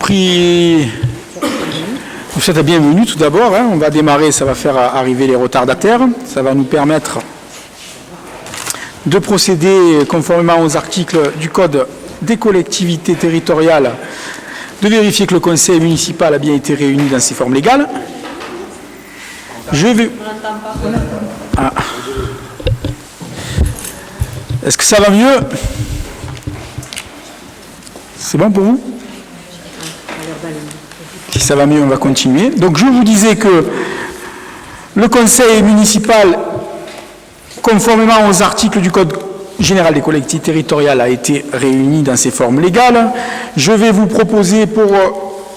prie, vous souhaite la bienvenue tout d'abord. On va démarrer, ça va faire arriver les retardataires. Ça va nous permettre de procéder conformément aux articles du Code des collectivités territoriales, de vérifier que le conseil municipal a bien été réuni dans ses formes légales. Je vais... Ah. Est-ce que ça va mieux? C'est bon pour vous? Si ça va mieux, on va continuer. Donc je vous disais que le conseil municipal, conformément aux articles du Code général des collectivités territoriales, a été réuni dans ses formes légales. Je vais vous proposer, pour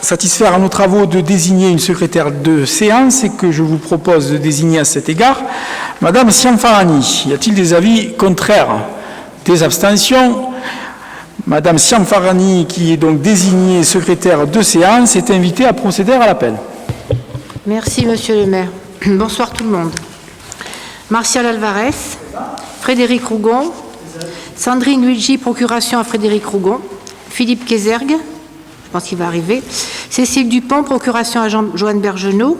satisfaire à nos travaux, de désigner une secrétaire de séance et que je vous propose de désigner à cet égard Madame Siamfarani. Y a-t-il des avis contraires? Des abstentions? Madame Siamfarani, qui est donc désignée secrétaire de séance, est invitée à procéder à l'appel. Merci, monsieur le maire. Bonsoir tout le monde. Martial Alvarez, Frédéric Rougon, Sandrine Luigi, procuration à Frédéric Rougon, Philippe Kézergue, je pense qu'il va arriver, Cécile Dupont, procuration à Joanne Bergenot,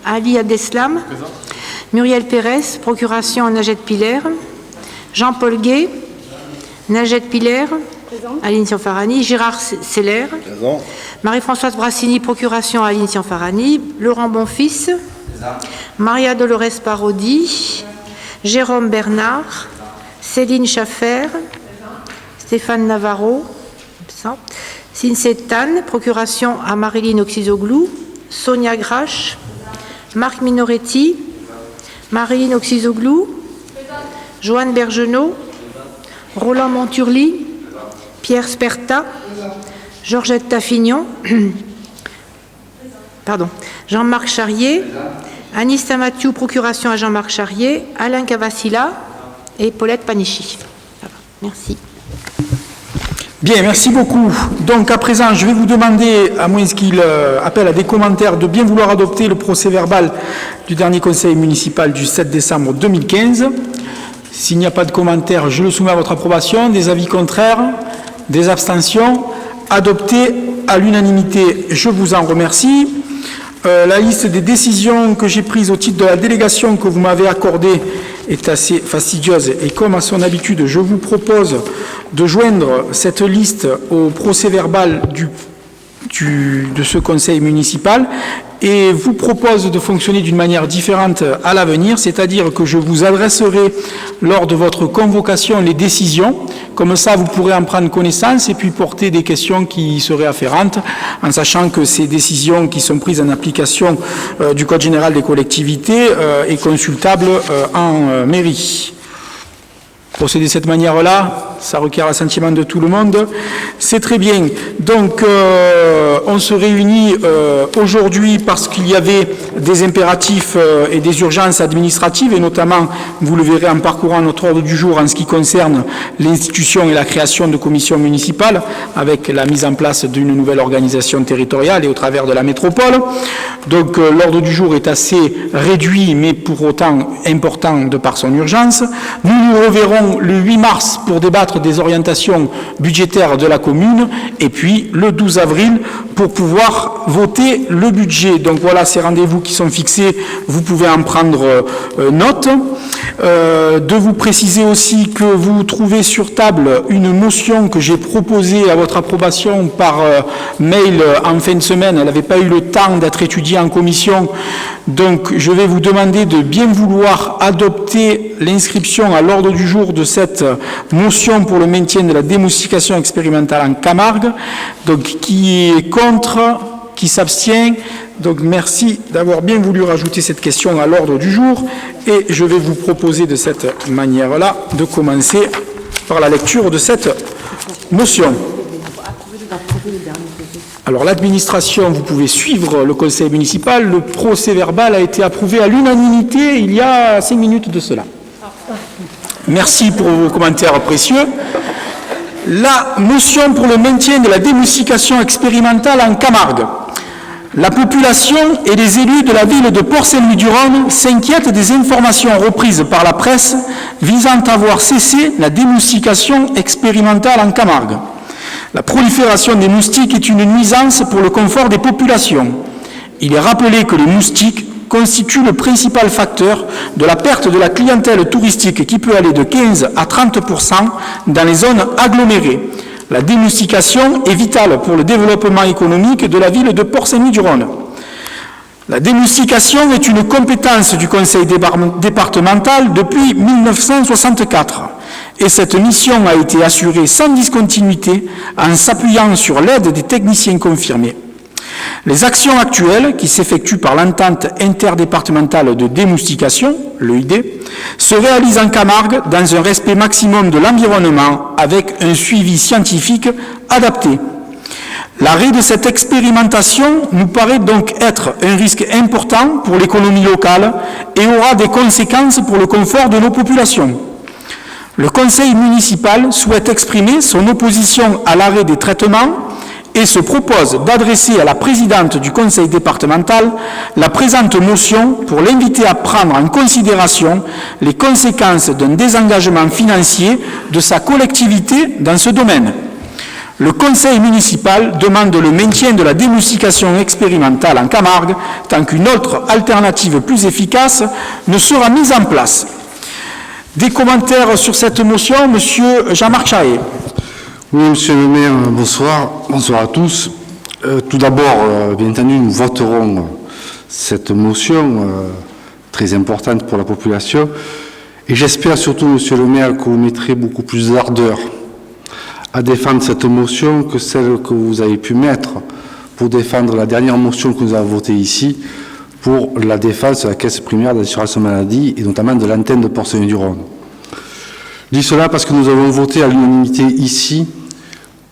Ali Abdeslam, Muriel Pérez, procuration à Najette Piller, Jean-Paul Gué, Najette Piller, Aline Siamfarani, Gérard Seller, Marie-Françoise Brassini, procuration à Aline Siamfarani, Laurent Bonfils, Maria Dolores Parodi, Jérôme Bernard, Céline Schaffer, Stéphane Navarro, Sinsetan, procuration à Marilyn Oxizoglou, Sonia Grache, Marc Minoretti, Marilyn Oxizoglou, Joanne Bergenot, Roland Monturli, Pierre Sperta, Georgette Taffignon, Jean-Marc Charrier, Anis Tamathiou, procuration à Jean-Marc Charrier, Alain Cavassila et Paulette Panichi. Merci. Bien, merci beaucoup. Donc, à présent, je vais vous demander, à moins qu'il appelle à des commentaires, de bien vouloir adopter le procès-verbal du dernier conseil municipal du 7 décembre 2015. S'il n'y a pas de commentaires, je le soumets à votre approbation. Des avis contraires? Des abstentions? Adopté à l'unanimité, je vous en remercie. La liste des décisions que j'ai prises au titre de la délégation que vous m'avez accordée est assez fastidieuse et comme à son habitude, je vous propose de joindre cette liste au procès-verbal de ce conseil municipal et vous propose de fonctionner d'une manière différente à l'avenir, c'est-à-dire que je vous adresserai lors de votre convocation les décisions, comme ça vous pourrez en prendre connaissance et puis porter des questions qui seraient afférentes, en sachant que ces décisions qui sont prises en application du Code général des collectivités est consultable en mairie. Procéder de cette manière-là, ça requiert l'assentiment de tout le monde. C'est très bien. Donc, on se réunit aujourd'hui parce qu'il y avait des impératifs et des urgences administratives, et notamment, vous le verrez en parcourant notre ordre du jour en ce qui concerne l'institution et la création de commissions municipales, avec la mise en place d'une nouvelle organisation territoriale et au travers de la métropole. Donc, l'ordre du jour est assez réduit, mais pour autant important de par son urgence. Nous nous reverrons le 8 mars pour débattre des orientations budgétaires de la commune et puis le 12 avril pour pouvoir voter le budget. Donc voilà ces rendez-vous qui sont fixés, vous pouvez en prendre note. De vous préciser aussi que vous trouvez sur table une motion que j'ai proposée à votre approbation par mail en fin de semaine. Elle n'avait pas eu le temps d'être étudiée en commission. Donc je vais vous demander de bien vouloir adopter l'inscription à l'ordre du jour de cette motion pour le maintien de la démoustication expérimentale en Camargue. Donc qui est contre, qui s'abstient? Donc merci d'avoir bien voulu rajouter cette question à l'ordre du jour et je vais vous proposer de cette manière-là de commencer par la lecture de cette motion. Alors l'administration, vous pouvez suivre le conseil municipal, le procès-verbal a été approuvé à l'unanimité il y a 5 minutes de cela. Merci pour vos commentaires précieux. La motion pour le maintien de la démoustication expérimentale en Camargue. La population et les élus de la ville de Port-Saint-Louis-du-Rhône s'inquiètent des informations reprises par la presse visant à voir cesser la démoustication expérimentale en Camargue. La prolifération des moustiques est une nuisance pour le confort des populations. Il est rappelé que les moustiques constituent le principal facteur de la perte de la clientèle touristique qui peut aller de 15 à 30% dans les zones agglomérées. La démoustication est vitale pour le développement économique de la ville de Port-Saint-Louis-du-Rhône. La démoustication est une compétence du Conseil départemental depuis 1964 et cette mission a été assurée sans discontinuité en s'appuyant sur l'aide des techniciens confirmés. Les actions actuelles, qui s'effectuent par l'entente interdépartementale de démoustication, l'EID, se réalisent en Camargue dans un respect maximum de l'environnement avec un suivi scientifique adapté. L'arrêt de cette expérimentation nous paraît donc être un risque important pour l'économie locale et aura des conséquences pour le confort de nos populations. Le conseil municipal souhaite exprimer son opposition à l'arrêt des traitements et se propose d'adresser à la présidente du conseil départemental la présente motion pour l'inviter à prendre en considération les conséquences d'un désengagement financier de sa collectivité dans ce domaine. Le conseil municipal demande le maintien de la démoustication expérimentale en Camargue tant qu'une autre alternative plus efficace ne sera mise en place. Des commentaires sur cette motion, Monsieur Jean-Marc Charrier. Oui, monsieur le maire, bonsoir. Bonsoir à tous. Tout d'abord, bien entendu, nous voterons cette motion très importante pour la population. Et j'espère surtout, monsieur le maire, que vous mettrez beaucoup plus d'ardeur à défendre cette motion que celle que vous avez pu mettre pour défendre la dernière motion que nous avons votée ici pour la défense de la caisse primaire d'assurance maladie et notamment de l'antenne de Port-Saint-Louis-du-Rhône. Je dis cela parce que nous avons voté à l'unanimité ici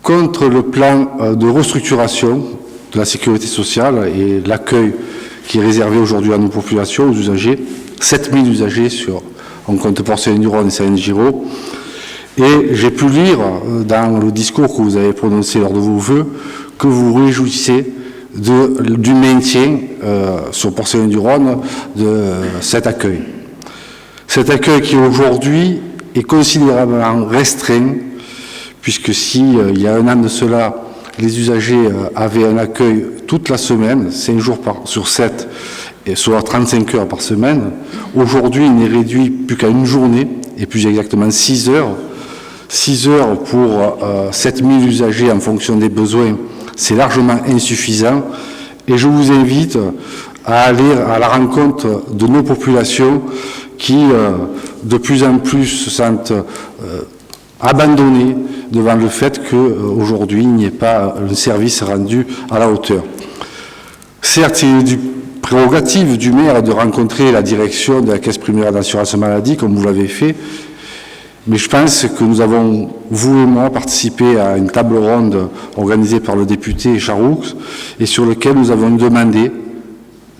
contre le plan de restructuration de la sécurité sociale et l'accueil qui est réservé aujourd'hui à nos populations, aux usagers, 7000 usagers on compte Port-Saint-Louis-du-Rhône et Saint-Giraud. Et j'ai pu lire dans le discours que vous avez prononcé lors de vos vœux que vous vous réjouissez du maintien sur Port-Saint-Louis-du-Rhône de cet accueil. Cet accueil qui aujourd'hui est considérablement restreint, puisque il y a un an de cela, les usagers avaient un accueil toute la semaine, 5 jours sur 7, et soit 35 heures par semaine. Aujourd'hui, il n'est réduit plus qu'à une journée, et plus exactement 6 heures. 6 heures pour 7000 usagers en fonction des besoins, c'est largement insuffisant. Et je vous invite à aller à la rencontre de nos populations qui, de plus en plus, se sentent abandonnées devant le fait qu'aujourd'hui, il n'y ait pas un service rendu à la hauteur. Certes, il est du prérogative du maire de rencontrer la direction de la Caisse primaire d'assurance maladie, comme vous l'avez fait, mais je pense que nous avons, vous et moi, participé à une table ronde organisée par le député Charoux et sur laquelle nous avons demandé,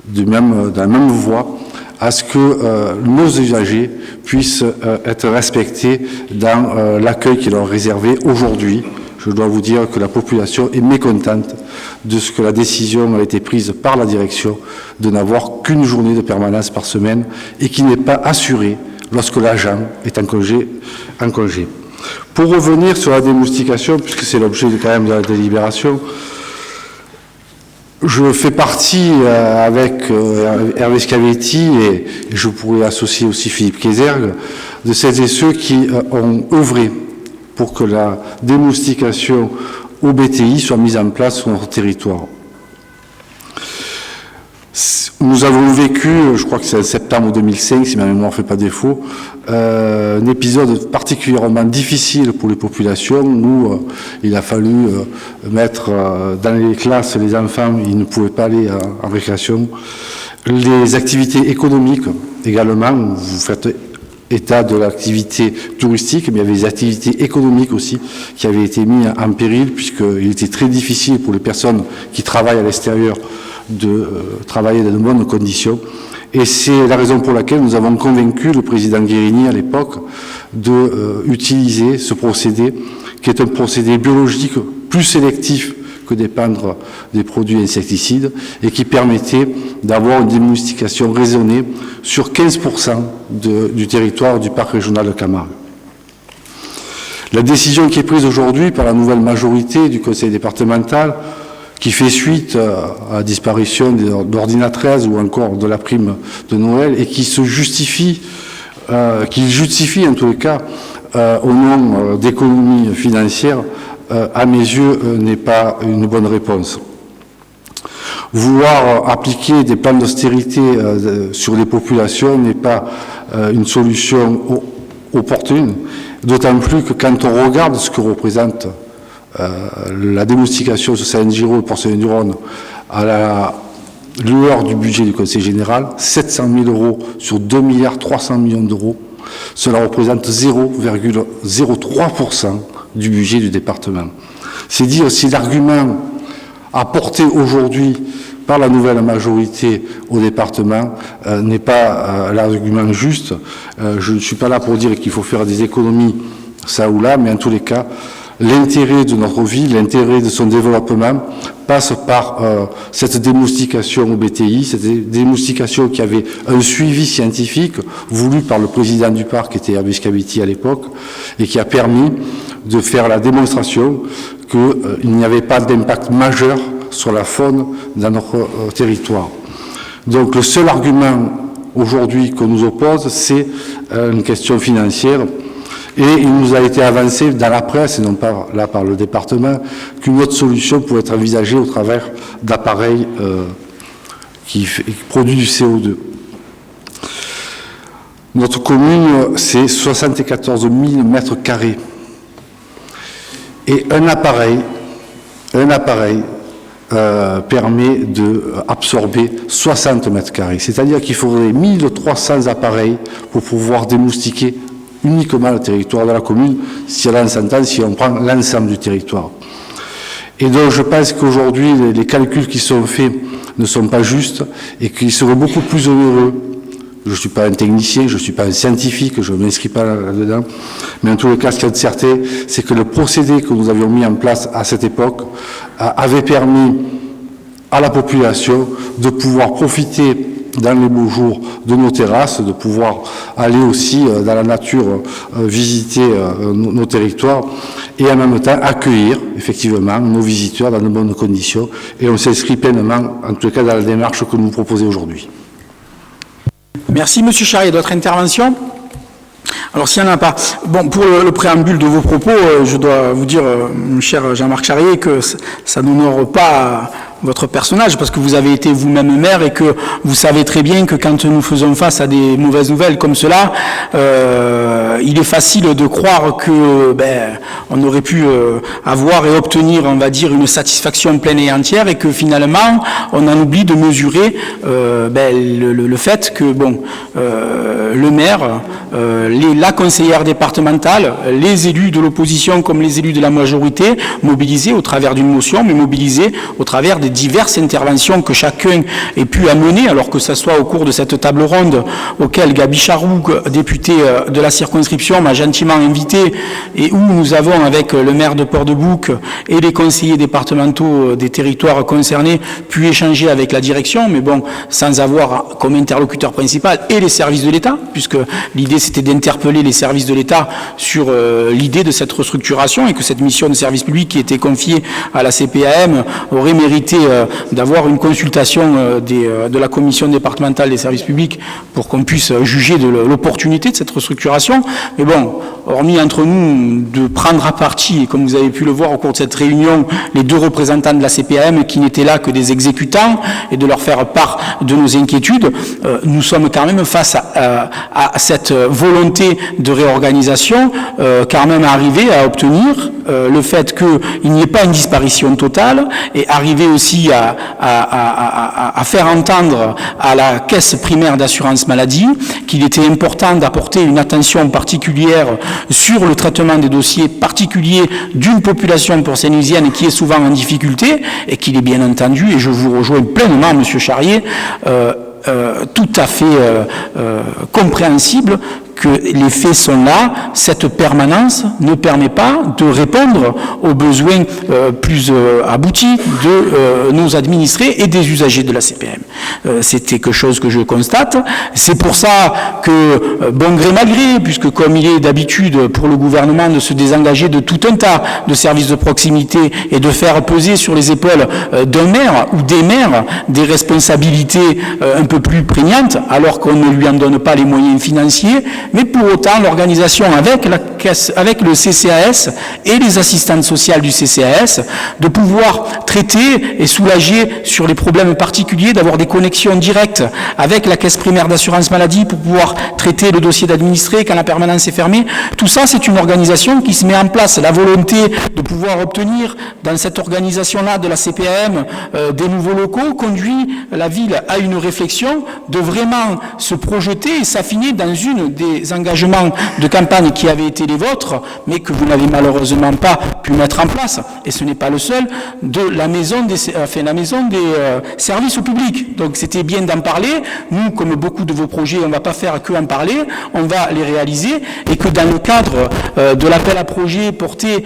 dans la même voie, à ce que nos usagers puissent être respectés dans l'accueil qui leur est réservé aujourd'hui. Je dois vous dire que la population est mécontente de ce que la décision a été prise par la direction de n'avoir qu'une journée de permanence par semaine et qui n'est pas assurée lorsque l'agent est en congé. Pour revenir sur la démoustication, puisque c'est l'objet quand même de la délibération, je fais partie avec Hervé Scavetti et je pourrais associer aussi Philippe Kézergue de celles et ceux qui ont œuvré pour que la démoustication au BTI soit mise en place sur notre territoire. Nous avons vécu, je crois que c'est en septembre 2005, si ma mémoire ne fait pas défaut, un épisode particulièrement difficile pour les populations où il a fallu mettre dans les classes les enfants, ils ne pouvaient pas aller en récréation. Les activités économiques également, vous faites état de l'activité touristique, mais il y avait des activités économiques aussi qui avaient été mises en péril puisqu'il était très difficile pour les personnes qui travaillent à l'extérieur de travailler dans de bonnes conditions. Et c'est la raison pour laquelle nous avons convaincu le président Guérini à l'époque d'utiliser ce procédé, qui est un procédé biologique plus sélectif que d'épandre des produits insecticides et qui permettait d'avoir une démoustication raisonnée sur 15% du territoire du parc régional de Camargue. La décision qui est prise aujourd'hui par la nouvelle majorité du conseil départemental, qui fait suite à la disparition d'Ordina 13 ou encore de la prime de Noël, et qui justifie en tous les cas au nom d'économies financières, à mes yeux, n'est pas une bonne réponse. Vouloir appliquer des plans d'austérité sur les populations n'est pas une solution opportune, d'autant plus que quand on regarde ce que représente la démoustication sur Salins-Giraud et Porcelaine-du-Rhône à la lueur du budget du Conseil général, 700 000 euros sur 2 milliards 300 millions d'euros, cela représente 0,03% du budget du département. C'est dire si l'argument apporté aujourd'hui par la nouvelle majorité au département n'est pas l'argument juste. Je ne suis pas là pour dire qu'il faut faire des économies ça ou là, mais en tous les cas, l'intérêt de notre vie, l'intérêt de son développement passe par cette démoustication au BTI, cette démoustication qui avait un suivi scientifique voulu par le président du parc, qui était Herbus Caviti à l'époque, et qui a permis de faire la démonstration qu'il n'y avait pas d'impact majeur sur la faune dans notre territoire. Donc le seul argument aujourd'hui qu'on nous oppose, c'est une question financière. Et il nous a été avancé dans la presse, et non pas là par le département, qu'une autre solution pouvait être envisagée au travers d'appareils qui produisent du CO2. Notre commune, c'est 74 000 mètres carrés. Et un appareil permet d'absorber 60 mètres carrés. C'est-à-dire qu'il faudrait 1300 appareils pour pouvoir démoustiquer uniquement le territoire de la commune, si on s'entend, si on prend l'ensemble du territoire. Et donc je pense qu'aujourd'hui, les calculs qui sont faits ne sont pas justes et qu'il serait beaucoup plus onéreux. Je ne suis pas un technicien, je ne suis pas un scientifique, je ne m'inscris pas là-dedans, mais en tous les cas, ce qu'il y a de certain, c'est que le procédé que nous avions mis en place à cette époque avait permis à la population de pouvoir profiter dans les beaux jours de nos terrasses, de pouvoir aller aussi dans la nature visiter nos territoires et en même temps accueillir effectivement nos visiteurs dans de bonnes conditions. Et on s'inscrit pleinement, en tout cas dans la démarche que nous proposons aujourd'hui. Merci Monsieur Charrier. D'autres interventions? Alors s'il n'y en a pas, bon, pour le préambule de vos propos, je dois vous dire, cher Jean-Marc Charrier, que ça n'honore pas votre personnage, parce que vous avez été vous-même maire et que vous savez très bien que quand nous faisons face à des mauvaises nouvelles comme cela, il est facile de croire que on aurait pu avoir et obtenir, on va dire, une satisfaction pleine et entière, et que finalement on en oublie de mesurer le fait que le maire, la conseillère départementale, les élus de l'opposition comme les élus de la majorité, mobilisés au travers d'une motion, mais mobilisés au travers des diverses interventions que chacun ait pu amener, alors que ce soit au cours de cette table ronde auquel Gabi Charroux, député de la circonscription, m'a gentiment invité, et où nous avons, avec le maire de Port-de-Bouc et les conseillers départementaux des territoires concernés, pu échanger avec la direction, mais bon, sans avoir comme interlocuteur principal et les services de l'État, puisque l'idée c'était d'interpeller les services de l'État sur l'idée de cette restructuration, et que cette mission de service public qui était confiée à la CPAM aurait mérité d'avoir une consultation de la commission départementale des services publics pour qu'on puisse juger de l'opportunité de cette restructuration. Mais bon, hormis entre nous de prendre à partie, et comme vous avez pu le voir au cours de cette réunion, les deux représentants de la CPAM qui n'étaient là que des exécutants, et de leur faire part de nos inquiétudes, nous sommes quand même face à cette volonté de réorganisation, quand même arriver à obtenir le fait qu'il n'y ait pas une disparition totale, et arriver aussi à faire entendre à la caisse primaire d'assurance maladie qu'il était important d'apporter une attention particulière sur le traitement des dossiers particuliers d'une population porcelainienne qui est souvent en difficulté, et qu'il est bien entendu, et je vous rejoins pleinement, Monsieur Charrier, tout à fait compréhensible que les faits sont là. Cette permanence ne permet pas de répondre aux besoins plus aboutis de nos administrés et des usagers de la CPM. C'est quelque chose que je constate. C'est pour ça que, bon gré mal gré, puisque comme il est d'habitude pour le gouvernement de se désengager de tout un tas de services de proximité et de faire peser sur les épaules d'un maire ou des maires des responsabilités un peu plus prégnantes, alors qu'on ne lui en donne pas les moyens financiers, mais pour autant l'organisation avec le CCAS et les assistantes sociales du CCAS, de pouvoir traiter et soulager sur les problèmes particuliers, d'avoir des connexions directes avec la caisse primaire d'assurance maladie pour pouvoir traiter le dossier d'administré quand la permanence est fermée. Tout ça, c'est une organisation qui se met en place. La volonté de pouvoir obtenir dans cette organisation-là de la CPAM des nouveaux locaux conduit la ville à une réflexion de vraiment se projeter et s'affiner dans une des engagements de campagne qui avaient été les vôtres, mais que vous n'avez malheureusement pas pu mettre en place, et ce n'est pas le seul, de la maison des services au public. Donc c'était bien d'en parler. Nous, comme beaucoup de vos projets, on ne va pas faire que en parler, on va les réaliser, et que dans le cadre de l'appel à projets porté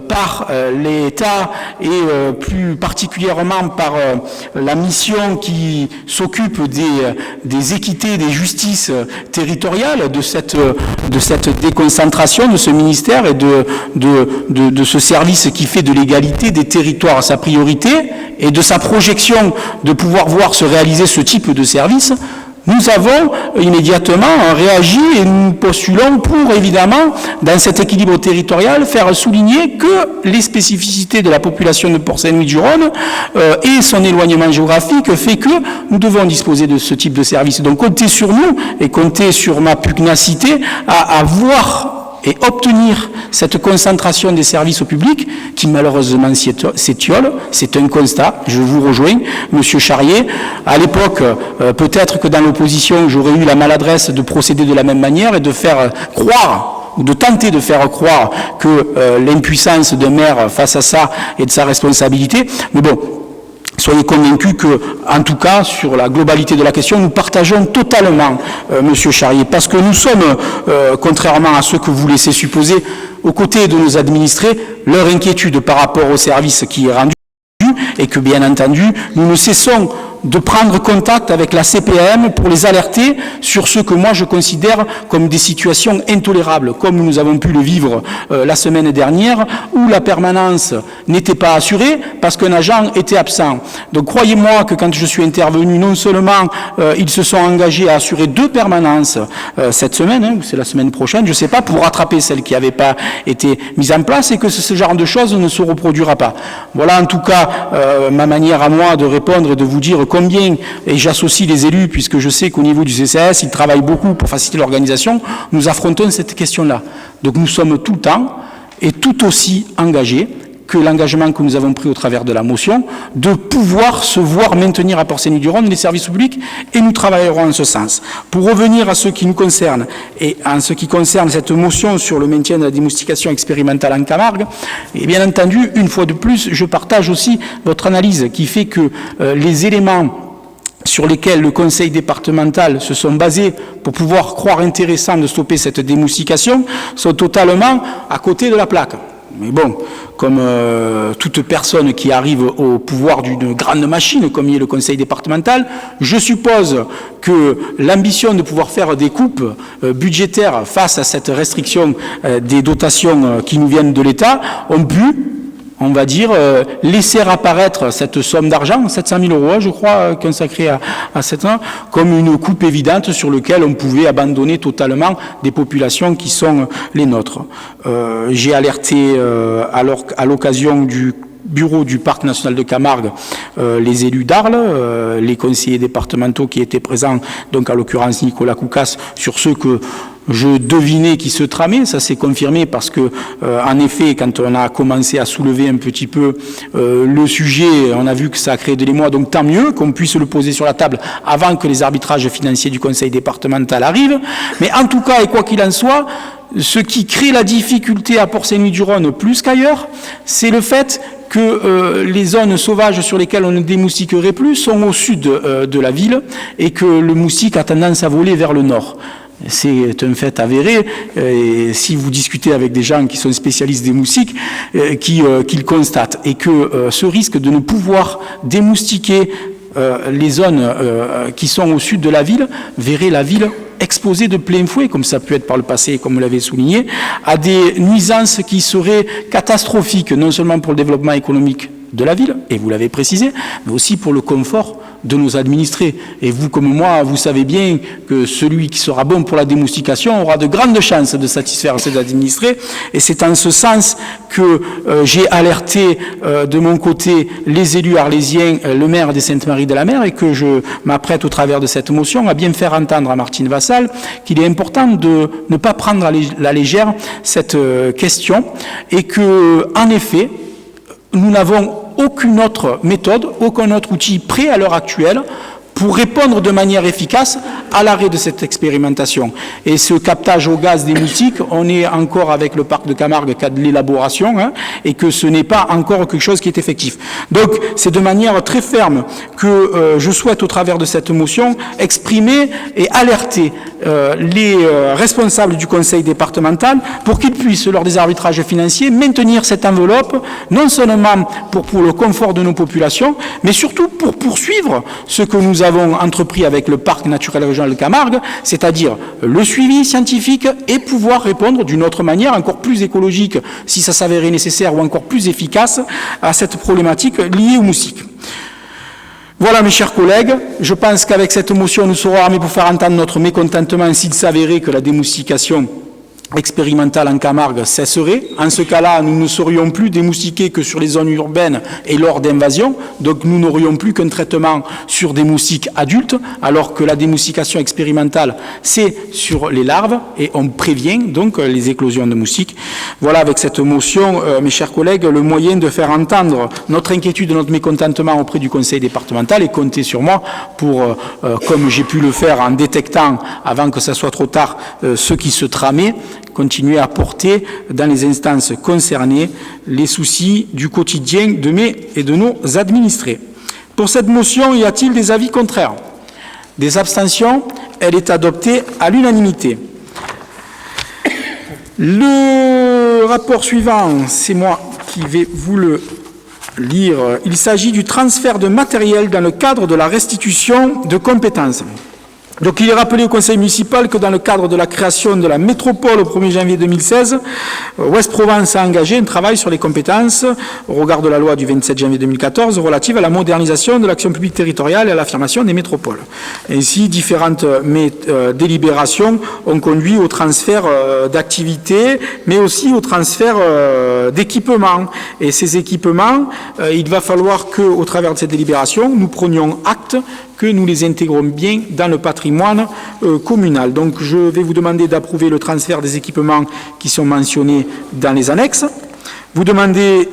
par l'État et plus particulièrement par la mission qui s'occupe des équités, des justices territoriales, de cette déconcentration de ce ministère et de ce service qui fait de l'égalité des territoires sa priorité et de sa projection de pouvoir voir se réaliser ce type de service, nous avons immédiatement réagi et nous postulons pour, évidemment, dans cet équilibre territorial, faire souligner que les spécificités de la population de Port-Saint-Louis-du-Rhône et son éloignement géographique fait que nous devons disposer de ce type de service. Donc comptez sur nous et comptez sur ma pugnacité à voir et obtenir cette concentration des services au public qui malheureusement s'étiole. C'est un constat, je vous rejoins, Monsieur Charrier. À l'époque, peut-être que dans l'opposition, j'aurais eu la maladresse de procéder de la même manière et de faire croire ou de tenter de faire croire que l'impuissance d'un maire face à ça est de sa responsabilité. Mais bon, soyez convaincus que, en tout cas, sur la globalité de la question, nous partageons totalement, Monsieur Charrier, parce que nous sommes, contrairement à ce que vous laissez supposer, aux côtés de nos administrés, leur inquiétude par rapport au service qui est rendu, et que, bien entendu, nous ne cessons de prendre contact avec la CPAM pour les alerter sur ce que moi je considère comme des situations intolérables, comme nous avons pu le vivre la semaine dernière, où la permanence n'était pas assurée parce qu'un agent était absent. Donc croyez-moi que quand je suis intervenu, non seulement ils se sont engagés à assurer 2 permanences cette semaine, ou c'est la semaine prochaine, je ne sais pas, pour rattraper celles qui n'avaient pas été mises en place, et que ce genre de choses ne se reproduira pas. Voilà en tout cas ma manière à moi de répondre et de vous dire combien, et j'associe les élus, puisque je sais qu'au niveau du CCAS, ils travaillent beaucoup pour faciliter l'organisation, nous affrontons cette question-là. Donc nous sommes tout le temps et tout aussi engagés que l'engagement que nous avons pris au travers de la motion, de pouvoir se voir maintenir à Port-Saint-Louis-du-Rhône les services publics, et nous travaillerons en ce sens. Pour revenir à ce qui nous concerne, et en ce qui concerne cette motion sur le maintien de la démoustication expérimentale en Camargue, et bien entendu, une fois de plus, je partage aussi votre analyse qui fait que les éléments sur lesquels le conseil départemental se sont basés pour pouvoir croire intéressant de stopper cette démoustication sont totalement à côté de la plaque. Mais bon, comme toute personne qui arrive au pouvoir d'une grande machine, comme y est le conseil départemental, je suppose que l'ambition de pouvoir faire des coupes budgétaires face à cette restriction des dotations qui nous viennent de l'État ont pu, on va dire, laisser apparaître cette somme d'argent, 700 000 €, je crois, consacrée à cette an, comme une coupe évidente sur laquelle on pouvait abandonner totalement des populations qui sont les nôtres. J'ai alerté à l'occasion du bureau du Parc national de Camargue, les élus d'Arles, les conseillers départementaux qui étaient présents, donc à l'occurrence Nicolas Koukas, sur ce que je devinais qui se tramait. Ça s'est confirmé parce que, en effet, quand on a commencé à soulever un petit peu le sujet, on a vu que ça a créé de l'émoi, donc tant mieux qu'on puisse le poser sur la table avant que les arbitrages financiers du conseil départemental arrivent. Mais en tout cas, et quoi qu'il en soit, ce qui crée la difficulté à Port-Saint-Louis-du-Rhône plus qu'ailleurs, c'est le fait que les zones sauvages sur lesquelles on ne démoustiquerait plus sont au sud de la ville, et que le moustique a tendance à voler vers le nord. C'est un fait avéré, et si vous discutez avec des gens qui sont spécialistes des moustiques, qu'ils constatent, et que ce risque de ne pouvoir démoustiquer les zones qui sont au sud de la ville verraient la ville exposée de plein fouet, comme ça a pu être par le passé, comme vous l'avez souligné, à des nuisances qui seraient catastrophiques, non seulement pour le développement économique de la ville, et vous l'avez précisé, mais aussi pour le confort de nos administrés. Et vous, comme moi, vous savez bien que celui qui sera bon pour la démoustication aura de grandes chances de satisfaire ses administrés. Et c'est en ce sens que j'ai alerté de mon côté les élus arlésiens, le maire des Sainte-Marie-de-la-Mer, et que je m'apprête au travers de cette motion à bien faire entendre à Martine Vassal qu'il est important de ne pas prendre à la légère cette question, et que, en effet, nous n'avons aucune autre méthode, aucun autre outil prêt à l'heure actuelle pour répondre de manière efficace à l'arrêt de cette expérimentation. Et ce captage au gaz des moustiques, on est encore avec le parc de Camargue qu'à de l'élaboration, et que ce n'est pas encore quelque chose qui est effectif. Donc c'est de manière très ferme que je souhaite, au travers de cette motion, exprimer et alerter les responsables du conseil départemental pour qu'ils puissent, lors des arbitrages financiers, maintenir cette enveloppe, non seulement pour le confort de nos populations, mais surtout pour poursuivre ce que nous avons entrepris avec le parc naturel régional de Camargue, c'est-à-dire le suivi scientifique et pouvoir répondre d'une autre manière, encore plus écologique si ça s'avérait nécessaire, ou encore plus efficace à cette problématique liée aux moustiques. Voilà, mes chers collègues, je pense qu'avec cette motion, nous serons armés pour faire entendre notre mécontentement s'il s'avérait que la démoustication expérimentale en Camargue cesserait. En ce cas-là, nous ne serions plus démoustiqués que sur les zones urbaines et lors d'invasion, donc nous n'aurions plus qu'un traitement sur des moustiques adultes, alors que la démoustication expérimentale, c'est sur les larves, et on prévient donc les éclosions de moustiques. Voilà, avec cette motion, mes chers collègues, le moyen de faire entendre notre inquiétude, notre mécontentement auprès du conseil départemental, et comptez sur moi pour, comme j'ai pu le faire en détectant, avant que ça soit trop tard, ce qui se tramait, continuer à porter dans les instances concernées les soucis du quotidien de mes et de nos administrés. Pour cette motion, y a-t-il des avis contraires? Des abstentions? Elle est adoptée à l'unanimité. Le rapport suivant, c'est moi qui vais vous le lire. Il s'agit du transfert de matériel dans le cadre de la restitution de compétences. Donc il est rappelé au conseil municipal que dans le cadre de la création de la métropole au 1er janvier 2016, Ouest-Provence a engagé un travail sur les compétences au regard de la loi du 27 janvier 2014 relative à la modernisation de l'action publique territoriale et à l'affirmation des métropoles. Ainsi, différentes délibérations ont conduit au transfert d'activités, mais aussi au transfert d'équipements. Et ces équipements, il va falloir qu'au travers de cette délibération, nous prenions acte que nous les intégrons bien dans le patrimoine communal. Donc je vais vous demander d'approuver le transfert des équipements qui sont mentionnés dans les annexes. Vous demandez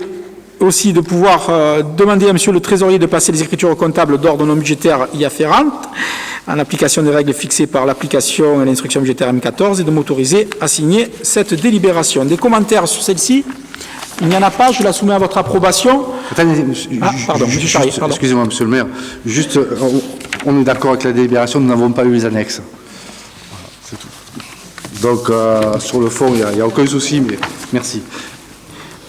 aussi de pouvoir demander à monsieur le trésorier de passer les écritures comptables d'ordre non budgétaire y afférentes en application des règles fixées par l'application et l'instruction budgétaire M14 et de m'autoriser à signer cette délibération. Des commentaires sur celle-ci? Il n'y en a pas, je la soumets à votre approbation. Attendez, pardon, monsieur Charrier, pardon. Excusez-moi, monsieur le maire. Juste, on est d'accord avec la délibération, nous n'avons pas eu les annexes. Voilà, c'est tout. Donc, sur le fond, il n'y a aucun souci, mais merci.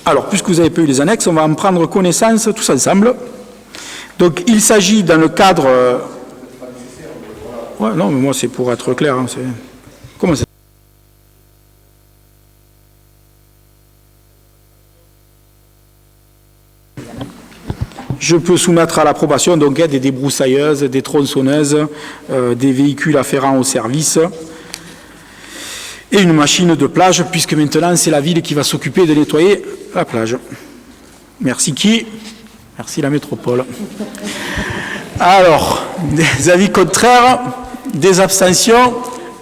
Alors, puisque vous n'avez pas eu les annexes, on va en prendre connaissance tous ensemble. Donc, il s'agit dans le cadre... Ouais, non, mais moi, c'est pour être clair. Hein, comment ça? Je peux soumettre à l'approbation donc des débroussailleuses, des tronçonneuses, des véhicules afférents au service et une machine de plage, puisque maintenant c'est la ville qui va s'occuper de nettoyer la plage. Merci qui? Merci la métropole. Alors, des avis contraires, des abstentions,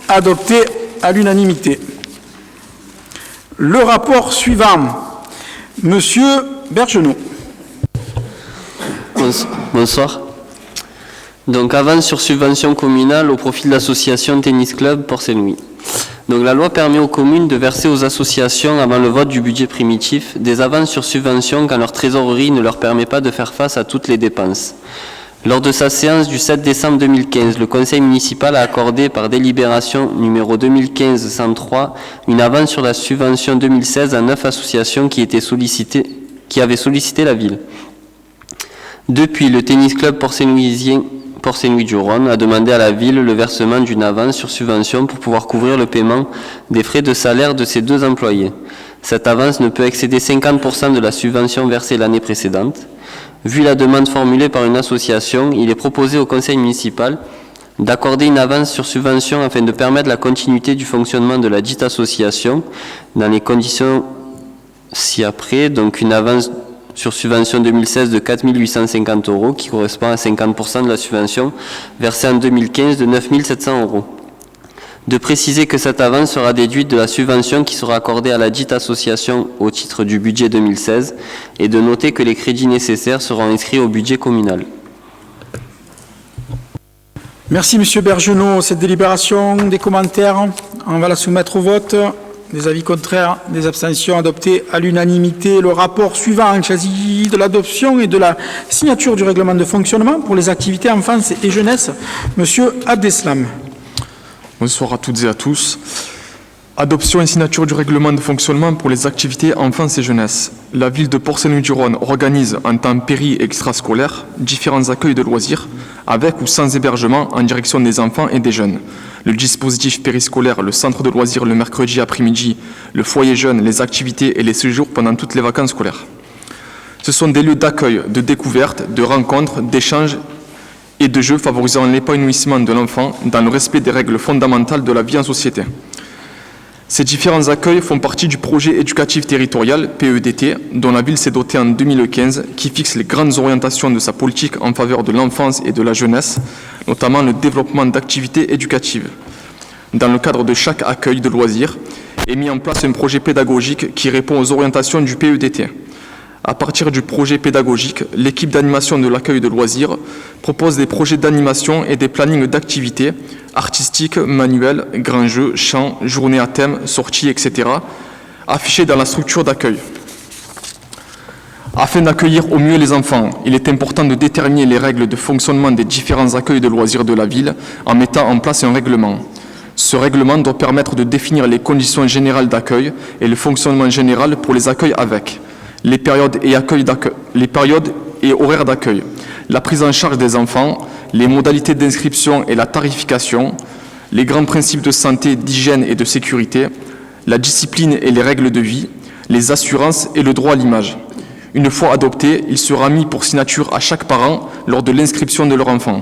adoptés à l'unanimité. Le rapport suivant, monsieur Bergenot. Bonsoir. Donc avance sur subvention communale au profit de l'association Tennis Club Port-Saint-Louis. Donc la loi permet aux communes de verser aux associations avant le vote du budget primitif des avances sur subvention quand leur trésorerie ne leur permet pas de faire face à toutes les dépenses. Lors de sa séance du 7 décembre 2015, le conseil municipal a accordé par délibération numéro 2015-103 une avance sur la subvention 2016 à 9 associations qui avaient sollicité la ville. Depuis, le tennis club Port-Saint-Louis du Rhône a demandé à la ville le versement d'une avance sur subvention pour pouvoir couvrir le paiement des frais de salaire de ses 2 employés. Cette avance ne peut excéder 50% de la subvention versée l'année précédente. Vu la demande formulée par une association, il est proposé au conseil municipal d'accorder une avance sur subvention afin de permettre la continuité du fonctionnement de la dite association dans les conditions ci-après, donc une avance sur subvention 2016 de 4 850 € qui correspond à 50% de la subvention versée en 2015 de 9 700 €. De préciser que cette avance sera déduite de la subvention qui sera accordée à la dite association au titre du budget 2016 et de noter que les crédits nécessaires seront inscrits au budget communal. Merci Monsieur Bergenot. Cette délibération, des commentaires, on va la soumettre au vote. Des avis contraires, des abstentions adoptées à l'unanimité. Le rapport suivant, il s'agit de l'adoption et de la signature du règlement de fonctionnement pour les activités enfance et jeunesse. Monsieur Abdeslam. Bonsoir à toutes et à tous. Adoption et signature du règlement de fonctionnement pour les activités enfance et jeunesse. La ville de Port-Saint-Louis-du-Rhône organise en temps péri et extrascolaire différents accueils de loisirs avec ou sans hébergement en direction des enfants et des jeunes. Le dispositif périscolaire, le centre de loisirs le mercredi après-midi, le foyer jeune, les activités et les séjours pendant toutes les vacances scolaires. Ce sont des lieux d'accueil, de découverte, de rencontres, d'échanges et de jeux favorisant l'épanouissement de l'enfant dans le respect des règles fondamentales de la vie en société. Ces différents accueils font partie du projet éducatif territorial, PEDT, dont la ville s'est dotée en 2015, qui fixe les grandes orientations de sa politique en faveur de l'enfance et de la jeunesse, notamment le développement d'activités éducatives. Dans le cadre de chaque accueil de loisirs, est mis en place un projet pédagogique qui répond aux orientations du PEDT. À partir du projet pédagogique, l'équipe d'animation de l'accueil de loisirs propose des projets d'animation et des plannings d'activités artistiques, manuels, grands jeux, chants, journées à thème, sorties, etc., affichés dans la structure d'accueil. Afin d'accueillir au mieux les enfants, il est important de déterminer les règles de fonctionnement des différents accueils de loisirs de la ville en mettant en place un règlement. Ce règlement doit permettre de définir les conditions générales d'accueil et le fonctionnement général pour les accueils avec les périodes et horaires d'accueil, la prise en charge des enfants, les modalités d'inscription et la tarification, les grands principes de santé, d'hygiène et de sécurité, la discipline et les règles de vie, les assurances et le droit à l'image. Une fois adopté, il sera mis pour signature à chaque parent lors de l'inscription de leur enfant.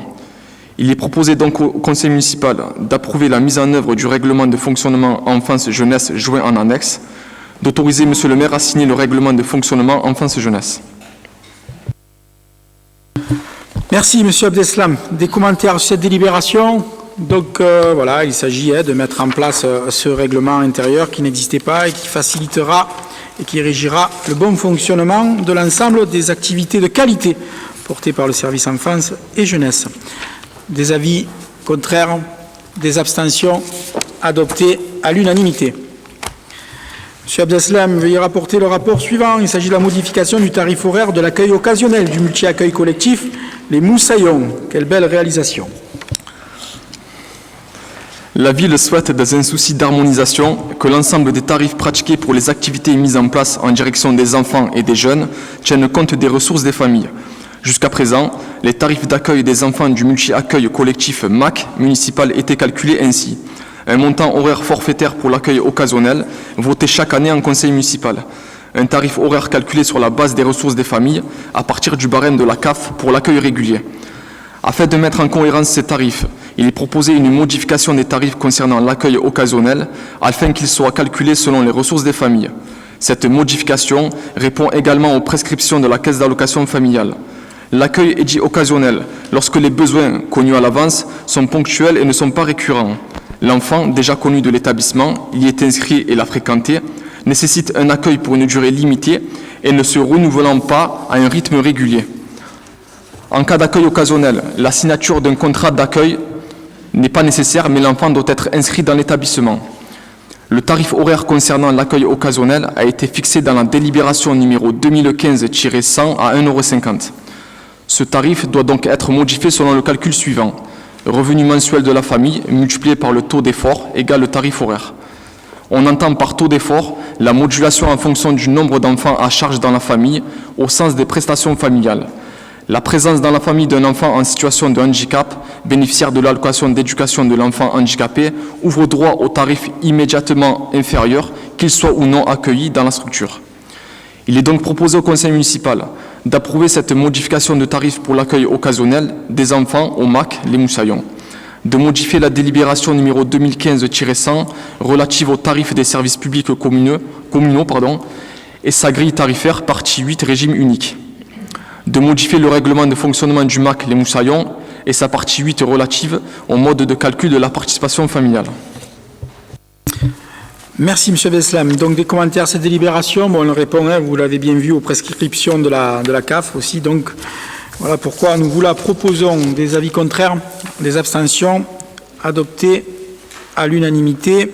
Il est proposé donc au conseil municipal d'approuver la mise en œuvre du règlement de fonctionnement enfance-jeunesse joint en annexe, d'autoriser Monsieur le maire à signer le règlement de fonctionnement enfance-jeunesse. Merci Monsieur Abdeslam. Des commentaires sur cette délibération? Donc voilà, il s'agit de mettre en place ce règlement intérieur qui n'existait pas et qui facilitera et qui régira le bon fonctionnement de l'ensemble des activités de qualité portées par le service enfance et jeunesse. Des avis contraires, des abstentions adoptées à l'unanimité. Monsieur Abdeslam, veuillez rapporter le rapport suivant. Il s'agit de la modification du tarif horaire de l'accueil occasionnel du multi-accueil collectif Les Moussaillons. Quelle belle réalisation. La ville souhaite, dans un souci d'harmonisation, que l'ensemble des tarifs pratiqués pour les activités mises en place en direction des enfants et des jeunes tiennent compte des ressources des familles. Jusqu'à présent, les tarifs d'accueil des enfants du multi-accueil collectif MAC municipal étaient calculés ainsi. Un montant horaire forfaitaire pour l'accueil occasionnel, voté chaque année en conseil municipal. Un tarif horaire calculé sur la base des ressources des familles, à partir du barème de la CAF pour l'accueil régulier. Afin de mettre en cohérence ces tarifs, il est proposé une modification des tarifs concernant l'accueil occasionnel, afin qu'ils soient calculés selon les ressources des familles. Cette modification répond également aux prescriptions de la caisse d'allocation familiale. L'accueil est dit occasionnel lorsque les besoins connus à l'avance sont ponctuels et ne sont pas récurrents. L'enfant, déjà connu de l'établissement, y est inscrit et l'a fréquenté, nécessite un accueil pour une durée limitée et ne se renouvelant pas à un rythme régulier. En cas d'accueil occasionnel, la signature d'un contrat d'accueil n'est pas nécessaire, mais l'enfant doit être inscrit dans l'établissement. Le tarif horaire concernant l'accueil occasionnel a été fixé dans la délibération numéro 2015-100 à 1,50 €. Ce tarif doit donc être modifié selon le calcul suivant. Revenu mensuel de la famille multiplié par le taux d'effort égale le tarif horaire. On entend par taux d'effort la modulation en fonction du nombre d'enfants à charge dans la famille au sens des prestations familiales. La présence dans la famille d'un enfant en situation de handicap, bénéficiaire de l'allocation d'éducation de l'enfant handicapé, ouvre droit au tarif immédiatement inférieur, qu'il soit ou non accueilli dans la structure. Il est donc proposé au conseil municipal d'approuver cette modification de tarif pour l'accueil occasionnel des enfants au MAC Les Moussaillons, de modifier la délibération numéro 2015-100 relative au tarif des services publics communaux, et sa grille tarifaire, partie 8, régime unique, de modifier le règlement de fonctionnement du MAC Les Moussaillons et sa partie 8 relative au mode de calcul de la participation familiale. Merci, M. Veslam. Donc, des commentaires à cette délibération. Bon, on répond, hein, vous l'avez bien vu, aux prescriptions de la CAF aussi. Donc, voilà pourquoi nous vous la proposons. Des avis contraires, des abstentions, adoptées à l'unanimité.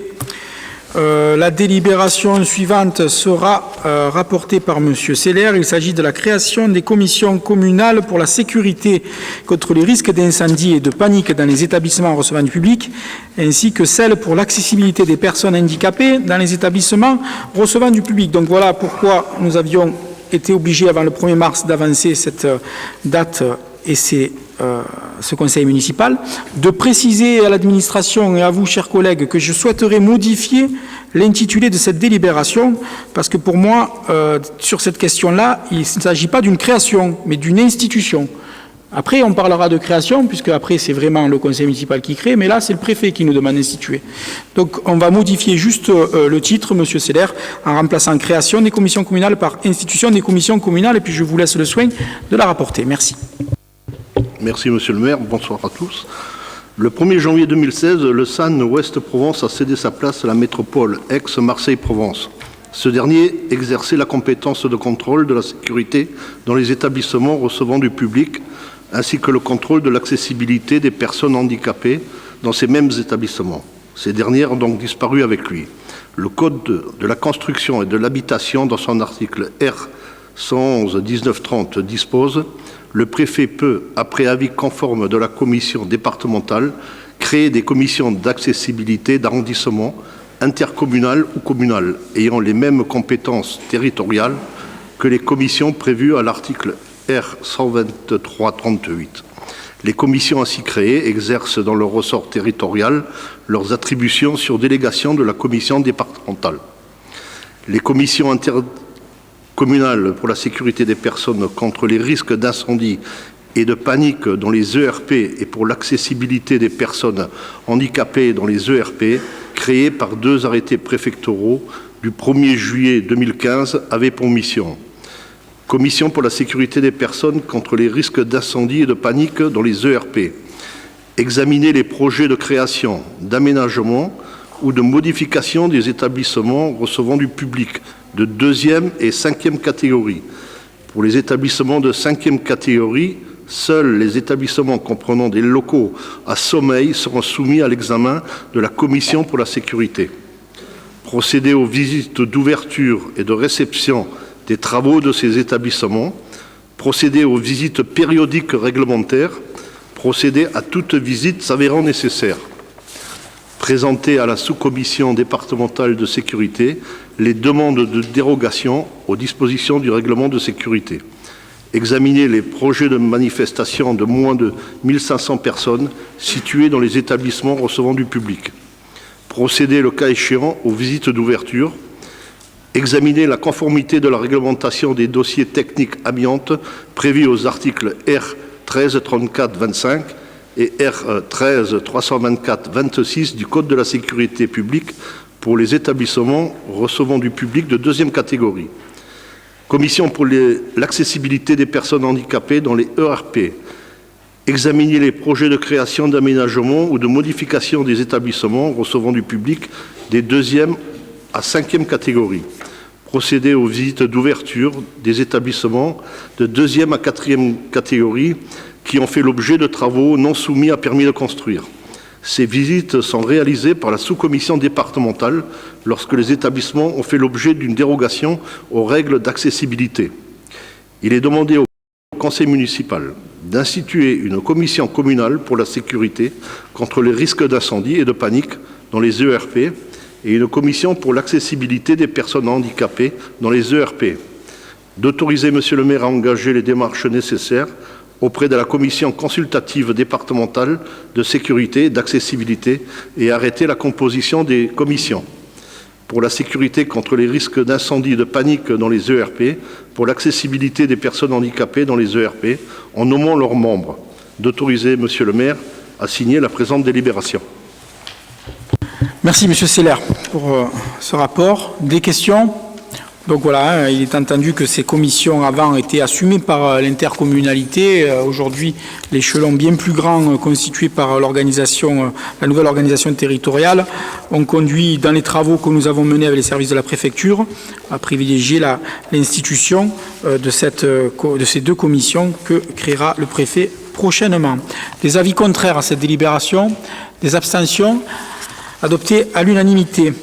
La délibération suivante sera rapportée par M. Seller. Il s'agit de la création des commissions communales pour la sécurité contre les risques d'incendie et de panique dans les établissements recevant du public, ainsi que celle pour l'accessibilité des personnes handicapées dans les établissements recevant du public. Donc voilà pourquoi nous avions été obligés avant le 1er mars d'avancer cette date et ce conseil municipal, de préciser à l'administration et à vous, chers collègues, que je souhaiterais modifier l'intitulé de cette délibération, parce que pour moi, sur cette question-là, il ne s'agit pas d'une création, mais d'une institution. Après, on parlera de création, puisque après, c'est vraiment le conseil municipal qui crée, mais là, c'est le préfet qui nous demande d'instituer. Donc, on va modifier juste le titre, M. Seller, en remplaçant création des commissions communales par institution des commissions communales, et puis je vous laisse le soin de la rapporter. Merci. Merci, Monsieur le maire. Bonsoir à tous. Le 1er janvier 2016, le SAN Ouest-Provence a cédé sa place à la métropole ex-Marseille-Provence. Ce dernier exerçait la compétence de contrôle de la sécurité dans les établissements recevant du public, ainsi que le contrôle de l'accessibilité des personnes handicapées dans ces mêmes établissements. Ces dernières ont donc disparu avec lui. Le Code de la construction et de l'habitation, dans son article R. 111-1930, dispose: le préfet peut, après avis conforme de la commission départementale, créer des commissions d'accessibilité d'arrondissement, intercommunales ou communales, ayant les mêmes compétences territoriales que les commissions prévues à l'article R. 123-38. Les commissions ainsi créées exercent dans leur ressort territorial leurs attributions sur délégation de la commission départementale. Les commissions intercommunales pour la sécurité des personnes contre les risques d'incendie et de panique dans les ERP et pour l'accessibilité des personnes handicapées dans les ERP, créées par 2 arrêtés préfectoraux du 1er juillet 2015, avaient pour mission: Commission pour la sécurité des personnes contre les risques d'incendie et de panique dans les ERP, examiner les projets de création, d'aménagement ou de modification des établissements recevant du public de 2e et 5e catégorie. Pour les établissements de 5e catégorie, seuls les établissements comprenant des locaux à sommeil seront soumis à l'examen de la Commission pour la sécurité. Procéder aux visites d'ouverture et de réception des travaux de ces établissements, procéder aux visites périodiques réglementaires, procéder à toute visite s'avérant nécessaire. Présenter à la sous-commission départementale de sécurité les demandes de dérogation aux dispositions du règlement de sécurité. Examiner les projets de manifestation de moins de 1500 personnes situés dans les établissements recevant du public. Procéder, le cas échéant, aux visites d'ouverture. Examiner la conformité de la réglementation des dossiers techniques amiantes prévus aux articles R. 1334-25 et R. 13-324-26 du Code de la sécurité publique pour les établissements recevant du public de 2e catégorie. Commission pour l'accessibilité des personnes handicapées dans les ERP. Examiner les projets de création, d'aménagement ou de modification des établissements recevant du public des 2e à 5e catégories. Procéder aux visites d'ouverture des établissements de 2e à 4e catégorie qui ont fait l'objet de travaux non soumis à permis de construire. Ces visites sont réalisées par la sous-commission départementale lorsque les établissements ont fait l'objet d'une dérogation aux règles d'accessibilité. Il est demandé au conseil municipal d'instituer une commission communale pour la sécurité contre les risques d'incendie et de panique dans les ERP et une commission pour l'accessibilité des personnes handicapées dans les ERP. D'autoriser, Monsieur le maire, à engager les démarches nécessaires auprès de la commission consultative départementale de sécurité et d'accessibilité et arrêter la composition des commissions pour la sécurité contre les risques d'incendie et de panique dans les ERP, pour l'accessibilité des personnes handicapées dans les ERP, en nommant leurs membres, d'autoriser Monsieur le maire à signer la présente délibération. Merci, Monsieur Seller, pour ce rapport. Des questions? Donc voilà, il est entendu que ces commissions avant étaient assumées par l'intercommunalité. Aujourd'hui, l'échelon bien plus grand constitué par l'organisation, la nouvelle organisation territoriale, ont conduit dans les travaux que nous avons menés avec les services de la préfecture à privilégier l'institution de ces deux commissions que créera le préfet prochainement. Des avis contraires à cette délibération, des abstentions, adoptées à l'unanimité.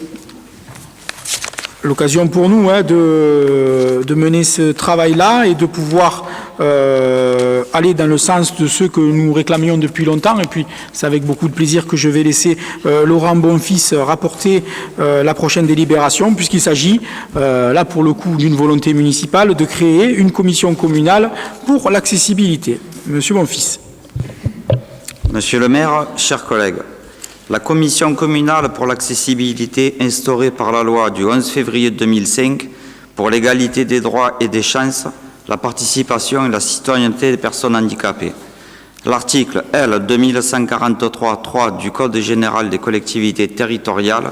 L'occasion pour nous de mener ce travail-là et de pouvoir aller dans le sens de ce que nous réclamions depuis longtemps. Et puis, c'est avec beaucoup de plaisir que je vais laisser Laurent Bonfils rapporter la prochaine délibération, puisqu'il s'agit, là pour le coup, d'une volonté municipale de créer une commission communale pour l'accessibilité. Monsieur Bonfils. Monsieur le maire, chers collègues, la commission communale pour l'accessibilité instaurée par la loi du 11 février 2005 pour l'égalité des droits et des chances, la participation et la citoyenneté des personnes handicapées. L'article L. 2143-3 du Code général des collectivités territoriales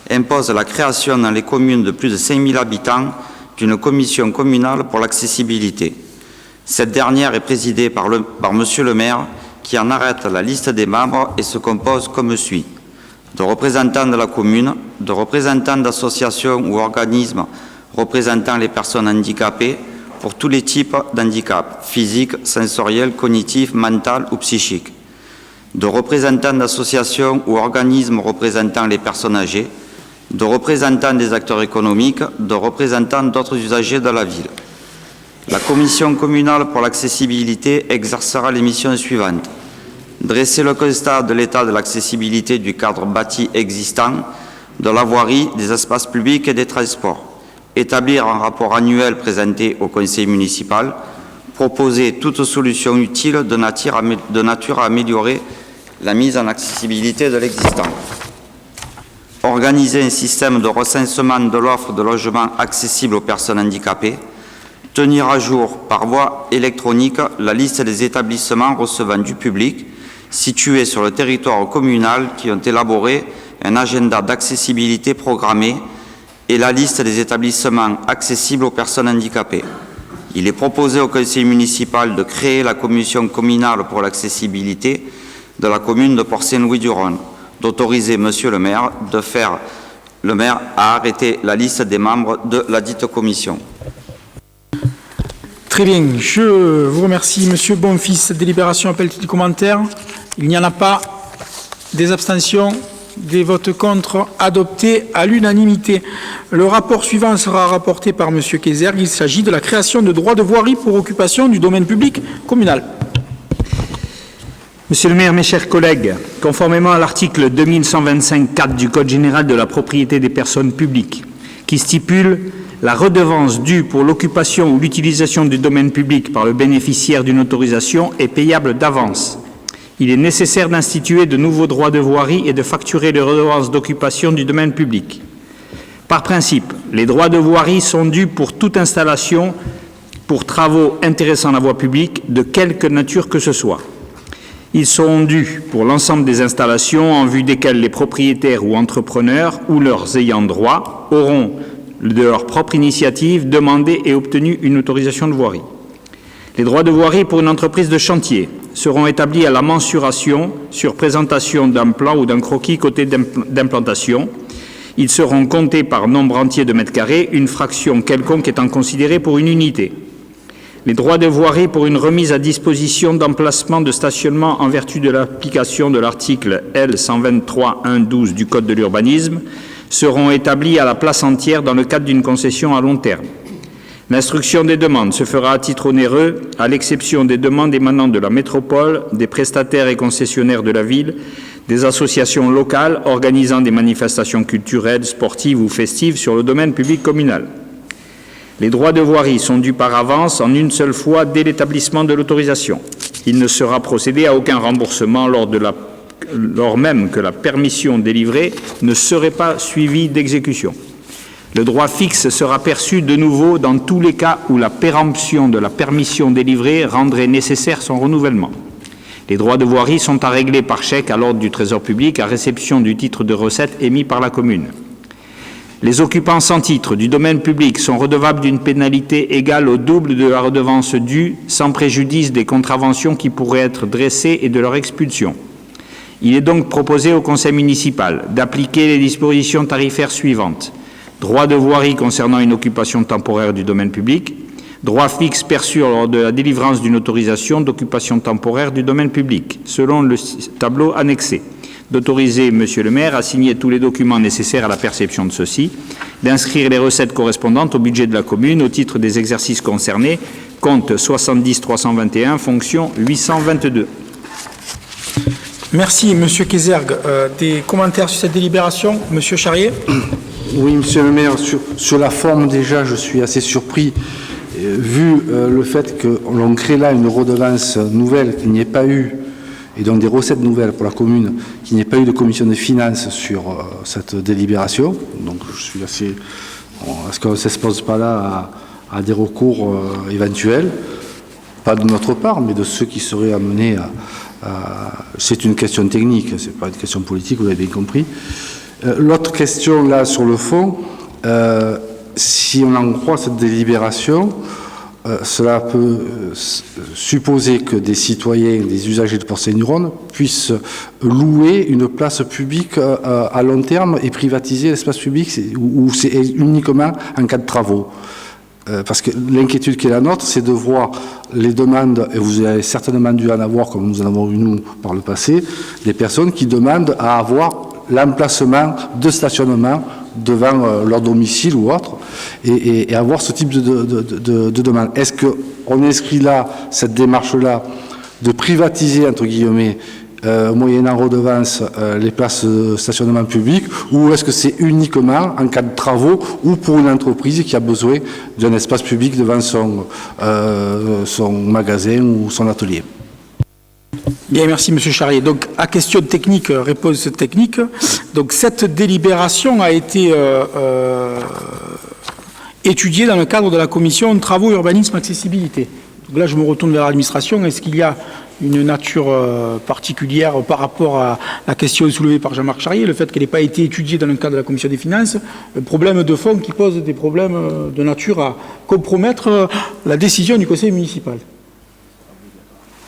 impose la création dans les communes de plus de 5000 habitants d'une commission communale pour l'accessibilité. Cette dernière est présidée par Monsieur le maire, qui en arrête la liste des membres et se compose comme suit: de représentants de la commune, de représentants d'associations ou organismes représentant les personnes handicapées pour tous les types d'handicap, physique, sensoriel, cognitif, mental ou psychique, de représentants d'associations ou organismes représentant les personnes âgées, de représentants des acteurs économiques, de représentants d'autres usagers de la ville. La commission communale pour l'accessibilité exercera les missions suivantes: dresser le constat de l'état de l'accessibilité du cadre bâti existant, de la voirie, des espaces publics et des transports, établir un rapport annuel présenté au conseil municipal, proposer toute solution utile de nature à améliorer la mise en accessibilité de l'existant, organiser un système de recensement de l'offre de logements accessibles aux personnes handicapées, tenir à jour par voie électronique la liste des établissements recevant du public situés sur le territoire communal qui ont élaboré un agenda d'accessibilité programmé et la liste des établissements accessibles aux personnes handicapées. Il est proposé au conseil municipal de créer la commission communale pour l'accessibilité de la commune de Port-Saint-Louis-du-Rhône, d'autoriser Monsieur le maire à arrêter la liste des membres de la dite commission. Très bien, je vous remercie, Monsieur Bonfils. Cette délibération appelle-t-il des commentaires? Il n'y en a pas. Des abstentions, des votes contre, adoptés à l'unanimité. Le rapport suivant sera rapporté par Monsieur Kézergue. Il s'agit de la création de droits de voirie pour occupation du domaine public communal. Monsieur le maire, mes chers collègues, conformément à l'article 2125-4 du Code général de la propriété des personnes publiques, qui stipule la redevance due pour l'occupation ou l'utilisation du domaine public par le bénéficiaire d'une autorisation est payable d'avance. Il est nécessaire d'instituer de nouveaux droits de voirie et de facturer les redevances d'occupation du domaine public. Par principe, les droits de voirie sont dus pour toute installation pour travaux intéressant la voie publique, de quelque nature que ce soit. Ils sont dus pour l'ensemble des installations en vue desquelles les propriétaires ou entrepreneurs ou leurs ayants droit auront, de leur propre initiative, demandé et obtenu une autorisation de voirie. Les droits de voirie pour une entreprise de chantier seront établis à la mensuration sur présentation d'un plan ou d'un croquis côté d'implantation. Ils seront comptés par nombre entier de mètres carrés, une fraction quelconque étant considérée pour une unité. Les droits de voirie pour une remise à disposition d'emplacement de stationnement en vertu de l'application de l'article L. 123.1.12 du Code de l'urbanisme seront établis à la place entière dans le cadre d'une concession à long terme. L'instruction des demandes se fera à titre onéreux, à l'exception des demandes émanant de la métropole, des prestataires et concessionnaires de la ville, des associations locales organisant des manifestations culturelles, sportives ou festives sur le domaine public communal. Les droits de voirie sont dus par avance en une seule fois dès l'établissement de l'autorisation. Il ne sera procédé à aucun remboursement lors même que la permission délivrée ne serait pas suivie d'exécution. Le droit fixe sera perçu de nouveau dans tous les cas où la péremption de la permission délivrée rendrait nécessaire son renouvellement. Les droits de voirie sont à régler par chèque à l'ordre du Trésor public à réception du titre de recette émis par la commune. Les occupants sans titre du domaine public sont redevables d'une pénalité égale au double de la redevance due, sans préjudice des contraventions qui pourraient être dressées et de leur expulsion. Il est donc proposé au conseil municipal d'appliquer les dispositions tarifaires suivantes. Droit de voirie concernant une occupation temporaire du domaine public, droit fixe perçu lors de la délivrance d'une autorisation d'occupation temporaire du domaine public, selon le tableau annexé, d'autoriser Monsieur le maire à signer tous les documents nécessaires à la perception de ceux-ci, d'inscrire les recettes correspondantes au budget de la commune au titre des exercices concernés, compte 70 321, fonction 822. Merci, Monsieur Kézergue. Des commentaires sur cette délibération? Monsieur Charrier? Oui, Monsieur le maire, sur la forme déjà, je suis assez surpris, vu le fait que l'on crée là une redevance nouvelle qu'il n'y ait pas eu, et donc des recettes nouvelles pour la commune, qu'il n'y ait pas eu de commission des finances sur cette délibération. Donc je suis assez... Est-ce qu'on ne s'expose pas là à des recours éventuels? Pas de notre part, mais de ceux qui seraient amenés à... C'est une question technique, ce n'est pas une question politique, vous l'avez bien compris. L'autre question, là, sur le fond, si on en croit cette délibération, cela peut supposer que des citoyens, des usagers de Port-Saint-Nuron puissent louer une place publique à long terme et privatiser l'espace public, ou c'est uniquement en cas de travaux. Parce que l'inquiétude qui est la nôtre, c'est de voir les demandes, et vous avez certainement dû en avoir, comme nous en avons eu nous par le passé, des personnes qui demandent à avoir l'emplacement de devant leur domicile ou autre, et avoir ce type de demande. Est-ce qu'on inscrit là, cette démarche-là, de privatiser, entre guillemets, moyennant redevance, les places de stationnement public, ou est-ce que c'est uniquement en cas de travaux ou pour une entreprise qui a besoin d'un espace public devant son magasin ou son atelier? Bien, merci Monsieur Charrier. Donc, à question technique, réponse technique. Donc, cette délibération a été étudiée dans le cadre de la commission Travaux, Urbanisme, Accessibilité. Donc là, je me retourne vers l'administration. Est-ce qu'il y a une nature particulière par rapport à la question soulevée par Jean-Marc Charrier, le fait qu'elle n'ait pas été étudiée dans le cadre de la commission des finances, le problème de fond qui pose des problèmes de nature à compromettre la décision du conseil municipal?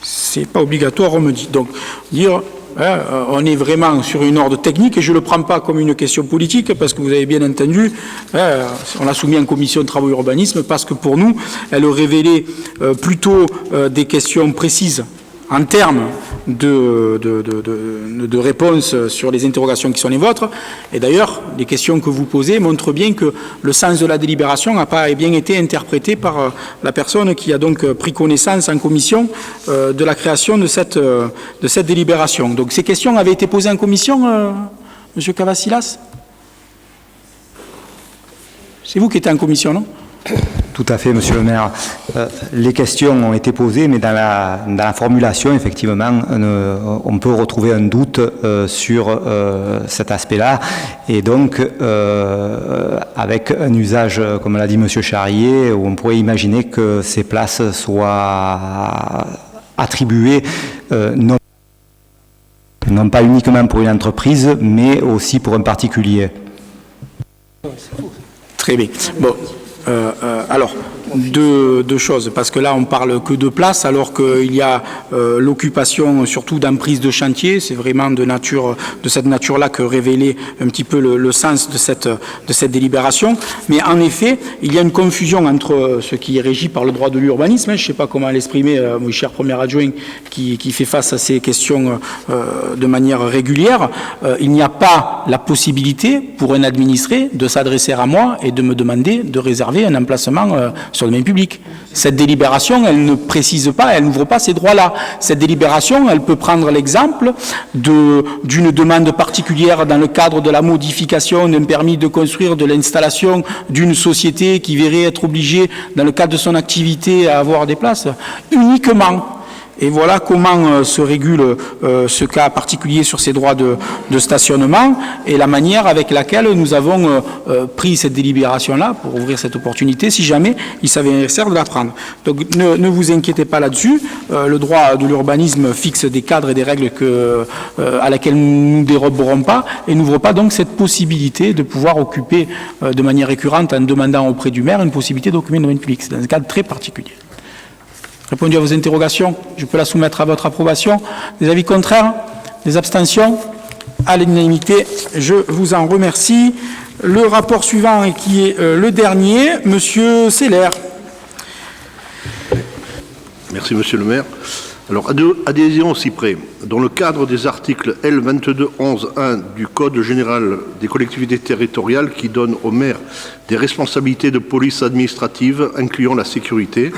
C'est pas obligatoire, on me dit. Donc, dire, on est vraiment sur une ordre technique, et je ne le prends pas comme une question politique, parce que vous avez bien entendu, on l'a soumis en commission de travaux et urbanisme, parce que pour nous, elle révélait plutôt des questions précises en termes de réponses sur les interrogations qui sont les vôtres. Et d'ailleurs, les questions que vous posez montrent bien que le sens de la délibération n'a pas bien été interprété par la personne qui a donc pris connaissance en commission de la création de cette délibération. Donc ces questions avaient été posées en commission, Monsieur Cavassilas? C'est vous qui étiez en commission, non? Tout à fait, Monsieur le maire. Les questions ont été posées, mais dans la formulation, effectivement, on peut retrouver un doute sur cet aspect-là. Et donc, avec un usage, comme l'a dit Monsieur Charrier, où on pourrait imaginer que ces places soient attribuées non pas uniquement pour une entreprise, mais aussi pour un particulier. Très bien. Bon. Alors, deux choses, parce que là, on parle que de place, alors qu'il y a l'occupation surtout d'emprise de chantier. C'est vraiment de cette nature-là que révélait un petit peu le sens de cette délibération. Mais en effet, il y a une confusion entre ce qui est régi par le droit de l'urbanisme, je ne sais pas comment l'exprimer, mon cher premier adjoint, qui fait face à ces questions de manière régulière. Il n'y a pas la possibilité pour un administré de s'adresser à moi et de me demander de réserver un emplacement sur le domaine public. Cette délibération, elle ne précise pas, elle n'ouvre pas ces droits-là. Cette délibération, elle peut prendre l'exemple d'une demande particulière dans le cadre de la modification d'un permis de construire, de l'installation d'une société qui verrait être obligée, dans le cadre de son activité, à avoir des places. Uniquement Et voilà comment se régule ce cas particulier sur ces droits de stationnement et la manière avec laquelle nous avons pris cette délibération-là pour ouvrir cette opportunité, si jamais il s'avère nécessaire de la prendre. Donc ne vous inquiétez pas là-dessus. Le droit de l'urbanisme fixe des cadres et des règles à laquelle nous ne déroberons pas et n'ouvre pas donc cette possibilité de pouvoir occuper de manière récurrente en demandant auprès du maire une possibilité d'occuper une domaine public. C'est dans un cadre très particulier. Répondu à vos interrogations, je peux la soumettre à votre approbation. Des avis contraires? Des abstentions? À l'unanimité, je vous en remercie. Le rapport suivant, qui est le dernier, Monsieur Seller. Merci, Monsieur le maire. Alors, adhésion au CIPRE. Dans le cadre des articles L2211-1 du Code général des collectivités territoriales qui donne au maire des responsabilités de police administrative, incluant la sécurité,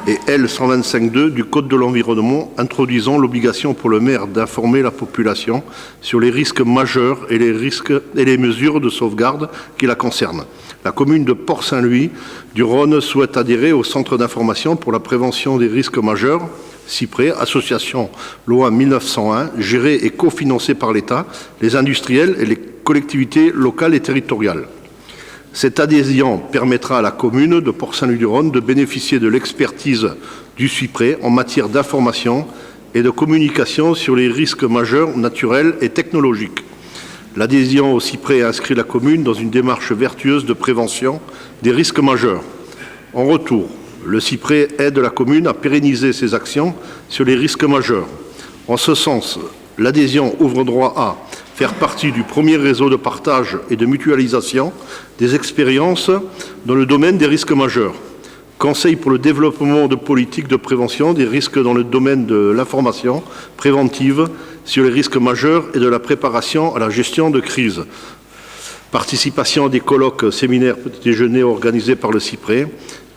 et L125-2 du Code de l'environnement, introduisant l'obligation pour le maire d'informer la population sur les risques majeurs et les mesures de sauvegarde qui la concernent. La commune de Port-Saint-Louis du Rhône souhaite adhérer au Centre d'information pour la prévention des risques majeurs, CIPRE, association loi 1901, gérée et cofinancée par l'État, les industriels et les collectivités locales et territoriales. Cette adhésion permettra à la commune de Port-Saint-Louis-du-Rhône de bénéficier de l'expertise du CIPRE en matière d'information et de communication sur les risques majeurs naturels et technologiques. L'adhésion au CIPRE inscrit la commune dans une démarche vertueuse de prévention des risques majeurs. En retour, le CIPRE aide la commune à pérenniser ses actions sur les risques majeurs. En ce sens, l'adhésion ouvre droit à faire partie du premier réseau de partage et de mutualisation des expériences dans le domaine des risques majeurs. Conseil pour le développement de politiques de prévention des risques dans le domaine de l'information préventive sur les risques majeurs et de la préparation à la gestion de crise. Participation à des colloques, séminaires, petits déjeuners organisés par le CIPRE.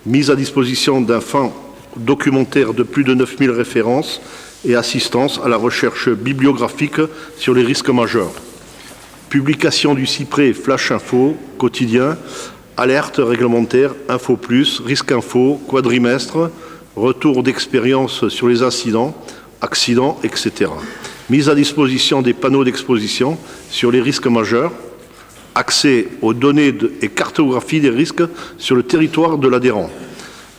Mise à disposition d'un fonds documentaire de plus de 9000 références et assistance à la recherche bibliographique sur les risques majeurs. Publication du CIPRE Flash Info, quotidien, alerte réglementaire, Info Plus, Risque Info, quadrimestre, retour d'expérience sur les incidents, accidents, etc. Mise à disposition des panneaux d'exposition sur les risques majeurs, accès aux données et cartographie des risques sur le territoire de l'adhérent.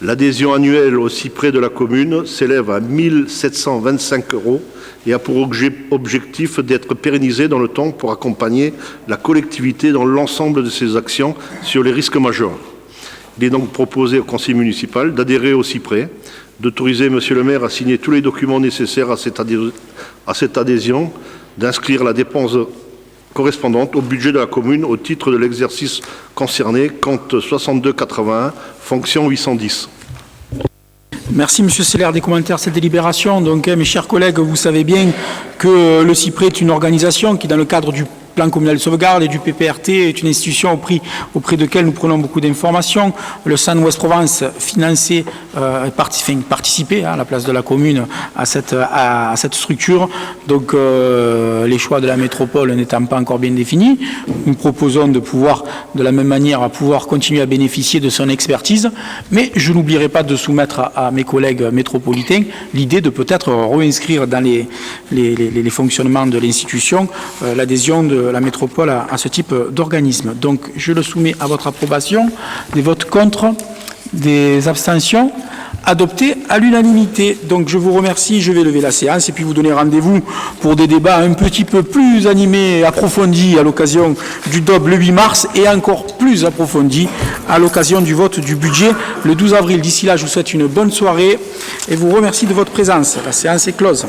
L'adhésion annuelle au CIPRE de la commune s'élève à 1 725 € et a pour objectif d'être pérennisée dans le temps pour accompagner la collectivité dans l'ensemble de ses actions sur les risques majeurs. Il est donc proposé au conseil municipal d'adhérer au CIPRE, d'autoriser Monsieur le maire à signer tous les documents nécessaires à cette adhésion, d'inscrire la dépense correspondante au budget de la commune au titre de l'exercice concerné, compte 6281, fonction 810. Merci Monsieur Seller des commentaires à cette délibération. Donc, mes chers collègues, vous savez bien que le CIPRE est une organisation qui, dans le cadre du plan communal de sauvegarde et du PPRT, est une institution auprès de laquelle nous prenons beaucoup d'informations. Le SAN Ouest-Provence participait à la place de la commune à cette structure. Donc les choix de la métropole n'étant pas encore bien définis, nous proposons de pouvoir, de la même manière, pouvoir continuer à bénéficier de son expertise. Mais je n'oublierai pas de soumettre à mes collègues métropolitains l'idée de peut-être réinscrire dans les fonctionnements de l'institution l'adhésion de la métropole à ce type d'organisme. Donc, je le soumets à votre approbation. Des votes contre, des abstentions, adopté à l'unanimité. Donc, je vous remercie. Je vais lever la séance et puis vous donner rendez-vous pour des débats un petit peu plus animés et approfondis à l'occasion du DOB le 8 mars et encore plus approfondis à l'occasion du vote du budget le 12 avril. D'ici là, je vous souhaite une bonne soirée et vous remercie de votre présence. La séance est close.